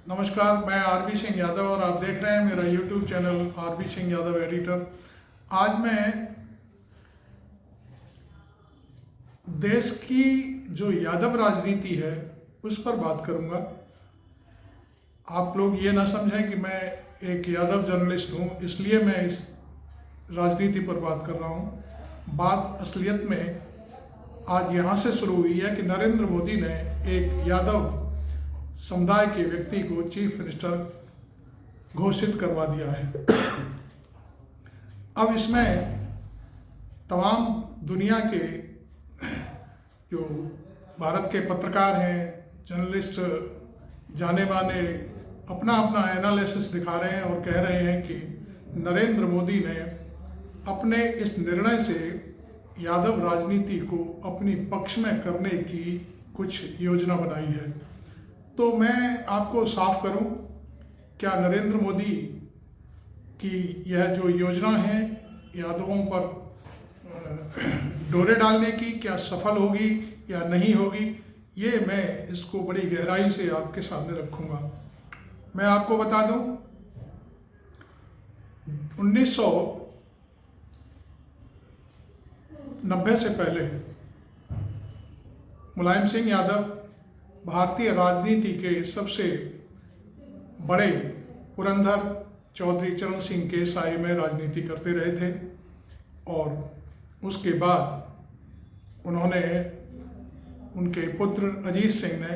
नमस्कार, मैं आरबी सिंह यादव और आप देख रहे हैं मेरा YouTube channel RB Singh Yadav editor. आज मैं देश की जो यादव राजनीति है उस पर बात करूंगा। आप लोग ये ना समझें कि मैं एक यादव जर्नलिस्ट हूं इसलिए मैं इस राजनीति पर बात कर रहा हूं। बात असलियत में आज यहाँ से शुरू हुई है कि नरेंद्र मोदी ने एक यादव समुदाय के व्यक्ति को चीफ मिनिस्टर घोषित करवा दिया है। अब इसमें तमाम दुनिया के जो भारत के पत्रकार हैं, जर्नलिस्ट, जाने माने अपना अपना एनालिसिस दिखा रहे हैं और कह रहे हैं कि नरेंद्र मोदी ने अपने इस निर्णय से यादव राजनीति को अपनी पक्ष में करने की कुछ योजना बनाई है। तो मैं आपको साफ करूं, क्या नरेंद्र मोदी की यह जो योजना है यादवों पर डोरे डालने की क्या सफल होगी या नहीं होगी, ये मैं इसको बड़ी गहराई से आपके सामने रखूंगा। मैं आपको बता दूं, 1990 से पहले मुलायम सिंह यादव भारतीय राजनीति के सबसे बड़े पुरंदर चौधरी चरण सिंह के साए में राजनीति करते रहे थे और उसके बाद उन्होंने, उनके पुत्र अजीत सिंह ने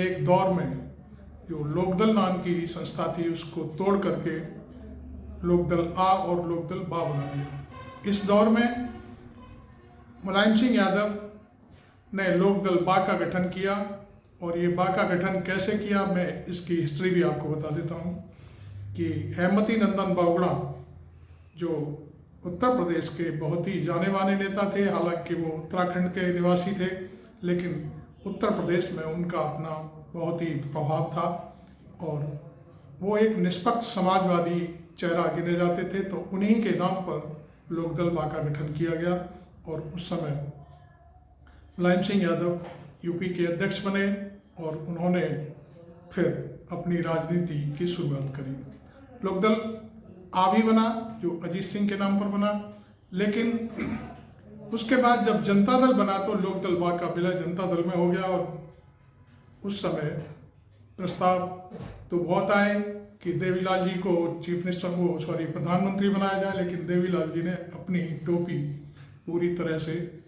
एक दौर में जो लोकदल नाम की संस्था थी उसको तोड़ करके लोकदल आ और लोकदल बा बना दिया। इस दौर में मुलायम सिंह यादव ने लोकदल बा का गठन किया और ये बा का गठन कैसे किया मैं इसकी हिस्ट्री भी आपको बता देता हूँ कि हेमवती नंदन बहुगुणा जो उत्तर प्रदेश के बहुत ही जाने माने नेता थे, हालांकि वो उत्तराखंड के निवासी थे लेकिन उत्तर प्रदेश में उनका अपना बहुत ही प्रभाव था और वो एक निष्पक्ष समाजवादी चेहरा गिने जाते थे। तो उन्हीं के नाम पर लोकदल बा का गठन किया गया और उस समय मुलायम सिंह यादव यूपी के अध्यक्ष बने और उन्होंने फिर अपनी राजनीति की शुरुआत करी। लोकदल आ भी बना जो अजीत सिंह के नाम पर बना, लेकिन उसके बाद जब जनता दल बना तो लोकदल बा का विलय जनता दल में हो गया और उस समय प्रस्ताव तो बहुत आए कि देवीलाल जी को प्रधानमंत्री बनाया जाए, लेकिन देवीलाल जी ने अपनी टोपी पूरी तरह से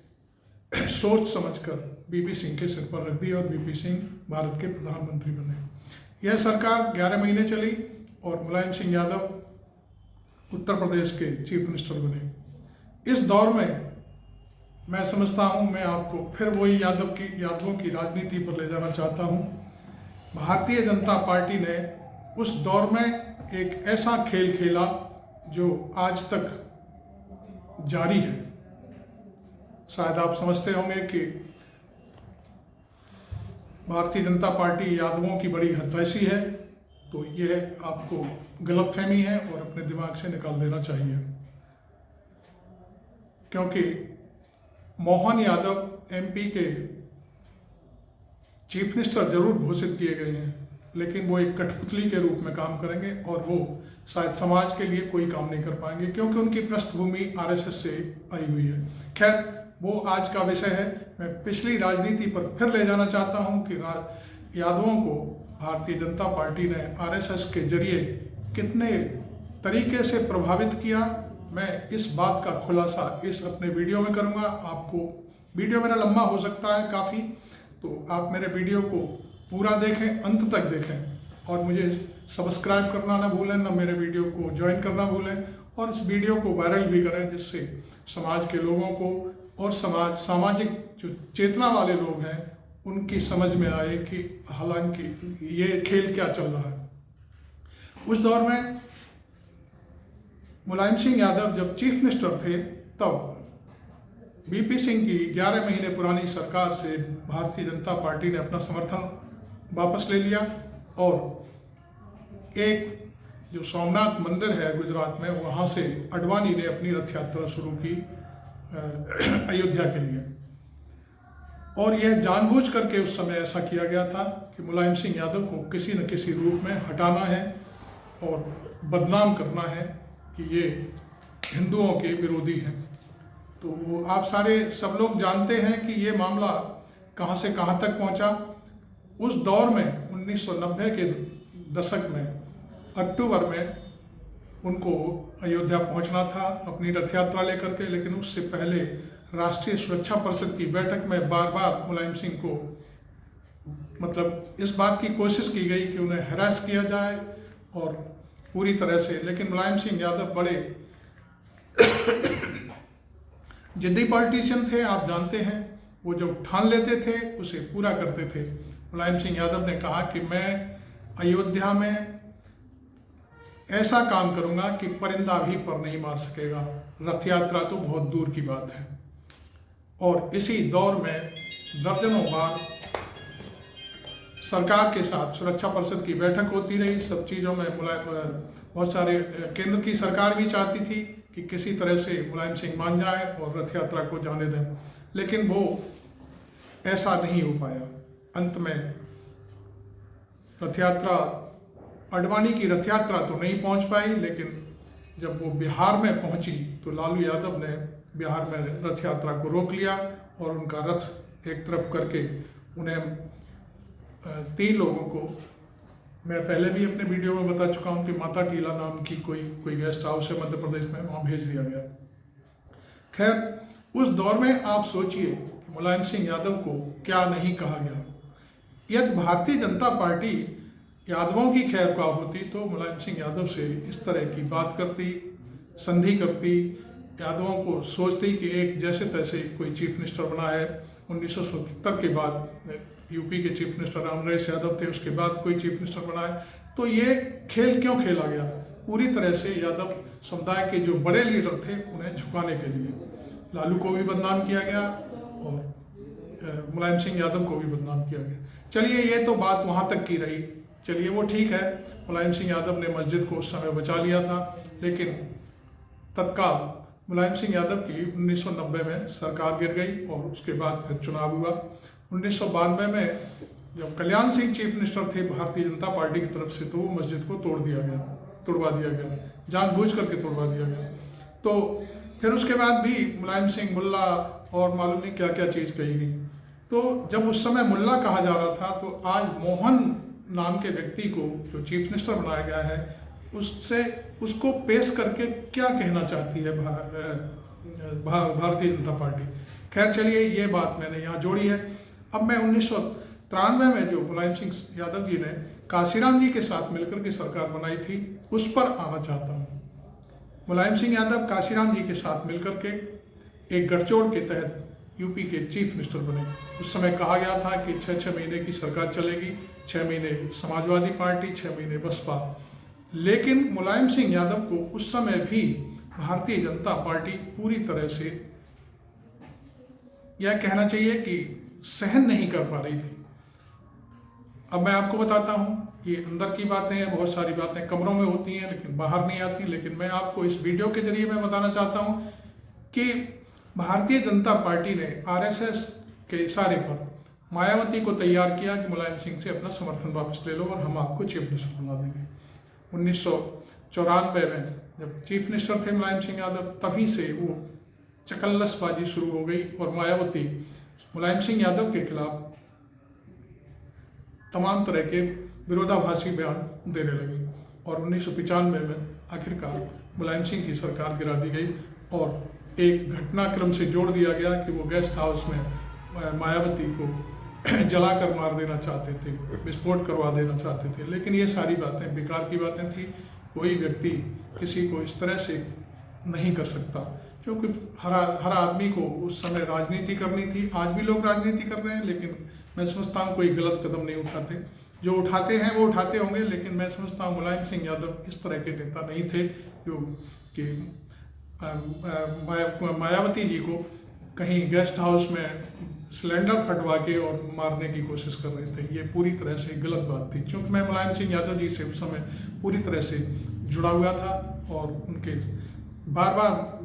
सोच समझकर बीपी सिंह के सिर पर रख दी और बीपी सिंह भारत के प्रधानमंत्री बने। यह सरकार 11 महीने चली और मुलायम सिंह यादव उत्तर प्रदेश के चीफ मिनिस्टर बने। इस दौर में मैं समझता हूं मैं आपको फिर वही यादवों की राजनीति पर ले जाना चाहता हूं। भारतीय जनता पार्टी ने उस दौर में एक ऐसा खेल खेला जो आज तक जारी है। शायद आप समझते होंगे कि भारतीय जनता पार्टी यादवों की बड़ी हतैषी है, तो यह आपको गलतफहमी है और अपने दिमाग से निकाल देना चाहिए, क्योंकि मोहन यादव एमपी के चीफ मिनिस्टर जरूर घोषित किए गए हैं लेकिन वो एक कठपुतली के रूप में काम करेंगे और वो शायद समाज के लिए कोई काम नहीं कर पाएंगे क्योंकि उनकी पृष्ठभूमि आरएसएस से आई हुई है। खैर, वो आज का विषय है। मैं पिछली राजनीति पर फिर ले जाना चाहता हूं कि यादवों को भारतीय जनता पार्टी ने आरएसएस के जरिए कितने तरीके से प्रभावित किया, मैं इस बात का खुलासा इस अपने वीडियो में करूंगा। आपको वीडियो मेरा लंबा हो सकता है काफ़ी, तो आप मेरे वीडियो को पूरा देखें, अंत तक देखें और मुझे सब्सक्राइब करना ना भूलें, ना मेरे वीडियो को ज्वाइन करना भूलें और इस वीडियो को वायरल भी करें जिससे समाज के लोगों को और सामाजिक जो चेतना वाले लोग हैं उनकी समझ में आए कि हालांकि ये खेल क्या चल रहा है। उस दौर में मुलायम सिंह यादव जब चीफ मिनिस्टर थे तब बीपी सिंह की 11 महीने पुरानी सरकार से भारतीय जनता पार्टी ने अपना समर्थन वापस ले लिया और एक जो सोमनाथ मंदिर है गुजरात में, वहाँ से अडवाणी ने अपनी रथ यात्रा शुरू की अयोध्या के लिए और यह जानबूझ करके उस समय ऐसा किया गया था कि मुलायम सिंह यादव को किसी न किसी रूप में हटाना है और बदनाम करना है कि ये हिंदुओं के विरोधी हैं। तो वो आप सारे सब लोग जानते हैं कि ये मामला कहाँ से कहाँ तक पहुँचा। उस दौर में 1990 के दशक में अक्टूबर में उनको अयोध्या पहुंचना था अपनी रथ यात्रा लेकर के, लेकिन उससे पहले राष्ट्रीय सुरक्षा परिषद की बैठक में बार बार मुलायम सिंह को मतलब इस बात की कोशिश की गई कि उन्हें हैरेस किया जाए और पूरी तरह से, लेकिन मुलायम सिंह यादव बड़े जिद्दी पॉलिटिशियन थे। आप जानते हैं वो जो ठान लेते थे उसे पूरा करते थे। मुलायम सिंह यादव ने कहा कि मैं अयोध्या में ऐसा काम करूंगा कि परिंदा भी पर नहीं मार सकेगा, रथ यात्रा तो बहुत दूर की बात है। और इसी दौर में दर्जनों बार सरकार के साथ सुरक्षा परिषद की बैठक होती रही। सब चीज़ों में बहुत सारे केंद्र की सरकार भी चाहती थी कि किसी तरह से मुलायम सिंह मान जाए और रथ यात्रा को जाने दें, लेकिन वो ऐसा नहीं हो पाया। अंत में रथ यात्रा, अडवाणी की रथ यात्रा तो नहीं पहुंच पाई, लेकिन जब वो बिहार में पहुंची तो लालू यादव ने बिहार में रथ यात्रा को रोक लिया और उनका रथ एक तरफ करके उन्हें 3 लोगों को, मैं पहले भी अपने वीडियो में बता चुका हूं कि माता टीला नाम की कोई गेस्ट हाउस है मध्य प्रदेश में, वहाँ भेज दिया गया। खैर उस दौर में आप सोचिए कि मुलायम सिंह यादव को क्या नहीं कहा गया। यदि भारतीय जनता पार्टी यादवों की खैरख्वाह होती तो मुलायम सिंह यादव से इस तरह की बात करती, संधि करती, यादवों को सोचती कि एक जैसे तैसे कोई चीफ मिनिस्टर बना है। 1977 के बाद यूपी के चीफ मिनिस्टर रामनरेश यादव थे, उसके बाद कोई चीफ मिनिस्टर बना है। तो ये खेल क्यों खेला गया? पूरी तरह से यादव समुदाय के जो बड़े लीडर थे उन्हें झुकाने के लिए। लालू को भी बदनाम किया गया और मुलायम सिंह यादव को भी बदनाम किया गया। चलिए ये तो बात वहाँ तक की रही, चलिए वो ठीक है। मुलायम सिंह यादव ने मस्जिद को उस समय बचा लिया था, लेकिन तत्काल मुलायम सिंह यादव की 1990 में सरकार गिर गई और उसके बाद फिर चुनाव हुआ। 1992 में जब कल्याण सिंह चीफ मिनिस्टर थे भारतीय जनता पार्टी की तरफ से, तो वो मस्जिद को तोड़वा दिया गया, जानबूझ करके तोड़वा दिया गया। तो फिर उसके बाद भी मुलायम सिंह मुल्ला और मालूम नहीं क्या क्या चीज़ कही गई। तो जब उस समय मुल्ला कहा जा रहा था, तो आज मोहन नाम के व्यक्ति को जो चीफ मिनिस्टर बनाया गया है उसको पेश करके क्या कहना चाहती है भारतीय जनता पार्टी। खैर चलिए ये बात मैंने यहाँ जोड़ी है। अब मैं 1993 में जो मुलायम सिंह यादव जी ने काशीराम जी के साथ मिलकर के सरकार बनाई थी उस पर आना चाहता हूँ। मुलायम सिंह यादव काशीराम जी के साथ मिलकर के एक गठजोड़ के तहत यूपी के चीफ मिनिस्टर बने। उस समय कहा गया था कि 6 महीने की सरकार चलेगी, 6 महीने समाजवादी पार्टी, 6 महीने बसपा। लेकिन मुलायम सिंह यादव को उस समय भी भारतीय जनता पार्टी पूरी तरह से, यह कहना चाहिए कि सहन नहीं कर पा रही थी। अब मैं आपको बताता हूँ, ये अंदर की बातें हैं, बहुत सारी बातें कमरों में होती हैं लेकिन बाहर नहीं आती। लेकिन मैं आपको इस वीडियो के जरिए मैं बताना चाहता हूँ कि भारतीय जनता पार्टी ने आरएसएस के इशारे पर मायावती को तैयार किया कि मुलायम सिंह से अपना समर्थन वापस ले लो और हम आपको चीफ मिनिस्टर बना देंगे। 1994 में जब चीफ मिनिस्टर थे मुलायम सिंह यादव, तभी से वो चकल्लसबाजी शुरू हो गई और मायावती मुलायम सिंह यादव के खिलाफ तमाम तरह के विरोधाभासी बयान देने लगी और 1995 में आखिरकार मुलायम सिंह की सरकार गिरा दी गई और एक घटनाक्रम से जोड़ दिया गया कि वो गेस्ट हाउस में मायावती को जलाकर मार देना चाहते थे, विस्फोट करवा देना चाहते थे। लेकिन ये सारी बातें बेकार की बातें थी। कोई व्यक्ति किसी को इस तरह से नहीं कर सकता, क्योंकि हर आदमी को उस समय राजनीति करनी थी। आज भी लोग राजनीति कर रहे हैं, लेकिन मैं समझता हूँ कोई गलत कदम नहीं उठाते। जो उठाते हैं वो उठाते होंगे, लेकिन मैं समझता हूँ मुलायम सिंह यादव इस तरह के नेता नहीं थे जो कि मायावती जी को कहीं गेस्ट हाउस में सिलेंडर फटवा के और मारने की कोशिश कर रहे थे। ये पूरी तरह से गलत बात थी, क्योंकि मैं मुलायम सिंह यादव जी से उस समय पूरी तरह से जुड़ा हुआ था और उनके बार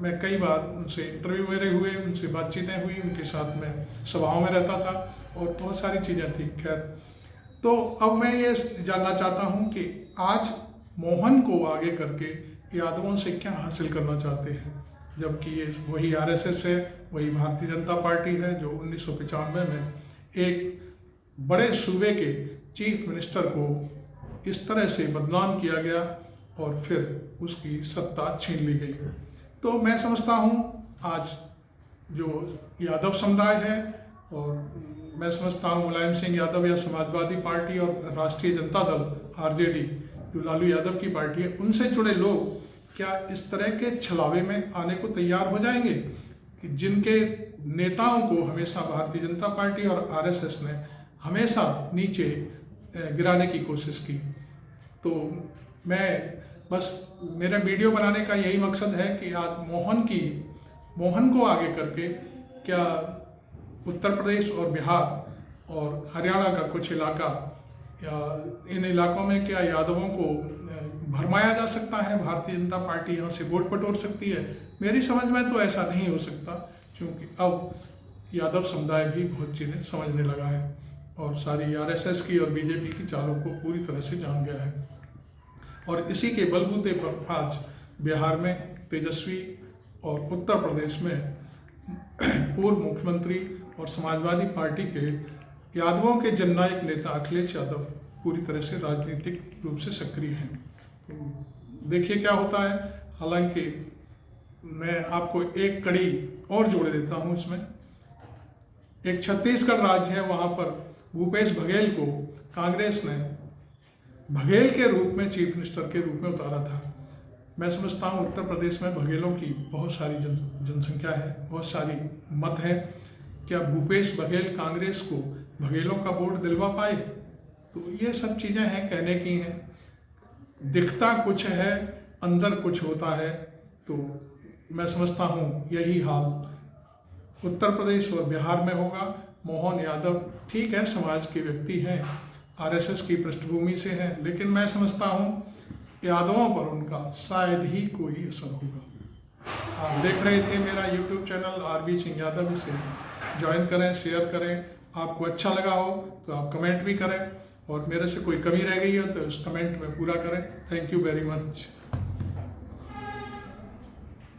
मैं कई बार उनसे इंटरव्यू मेरे हुए, उनसे बातचीतें हुई, उनके साथ में सभाओं में रहता था और बहुत सारी चीज़ें थी। खैर तो अब मैं ये जानना चाहता हूँ कि आज मोहन को आगे करके यादवों से क्या हासिल करना चाहते हैं, जबकि ये वही आरएसएस है, वही भारतीय जनता पार्टी है जो 1995 में एक बड़े सूबे के चीफ मिनिस्टर को इस तरह से बदनाम किया गया और फिर उसकी सत्ता छीन ली गई। तो मैं समझता हूँ आज जो यादव समुदाय है, और मैं समझता हूँ मुलायम सिंह यादव या समाजवादी पार्टी और राष्ट्रीय जनता दल आरजेडी जो लालू यादव की पार्टी है, उनसे जुड़े लोग क्या इस तरह के छलावे में आने को तैयार हो जाएंगे कि जिनके नेताओं को हमेशा भारतीय जनता पार्टी और आरएसएस ने हमेशा नीचे गिराने की कोशिश की। तो मैं बस मेरा वीडियो बनाने का यही मकसद है कि आज मोहन को आगे करके क्या उत्तर प्रदेश और बिहार और हरियाणा का कुछ इलाका या इन इलाकों में क्या यादवों को भरमाया जा सकता है, भारतीय जनता पार्टी यहाँ से वोट बटोर सकती है। मेरी समझ में तो ऐसा नहीं हो सकता, क्योंकि अब यादव समुदाय भी बहुत चीज़ें समझने लगा है और सारी आरएसएस की और बीजेपी की चालों को पूरी तरह से जान गया है। और इसी के बलबूते पर आज बिहार में तेजस्वी और उत्तर प्रदेश में पूर्व मुख्यमंत्री और समाजवादी पार्टी के यादवों के जननायक नेता अखिलेश यादव पूरी तरह से राजनीतिक रूप से सक्रिय हैं। तो देखिए क्या होता है। हालांकि मैं आपको एक कड़ी और जोड़ देता हूं इसमें। एक छत्तीसगढ़ राज्य है, वहां पर भूपेश बघेल को कांग्रेस ने बघेल के रूप में चीफ मिनिस्टर के रूप में उतारा था। मैं समझता हूँ उत्तर प्रदेश में बघेलों की बहुत सारी जनसंख्या है, बहुत सारी मत है। क्या भूपेश बघेल कांग्रेस को बघेलों का वोट दिलवा पाए? तो ये सब चीज़ें हैं, कहने की हैं। दिखता कुछ है, अंदर कुछ होता है। तो मैं समझता हूँ यही हाल उत्तर प्रदेश और बिहार में होगा। मोहन यादव ठीक है, समाज के व्यक्ति हैं, आरएसएस की पृष्ठभूमि से हैं, लेकिन मैं समझता हूँ यादवों पर उनका शायद ही कोई असर होगा। आप देख रहे थे मेरा YouTube channel RB Singh Yadav, इसे ज्वाइन करें, शेयर करें। आपको अच्छा लगा हो तो आप कमेंट भी करें, और मेरे से कोई कमी रह गई हो तो उस कमेंट में पूरा करें। Thank you very much.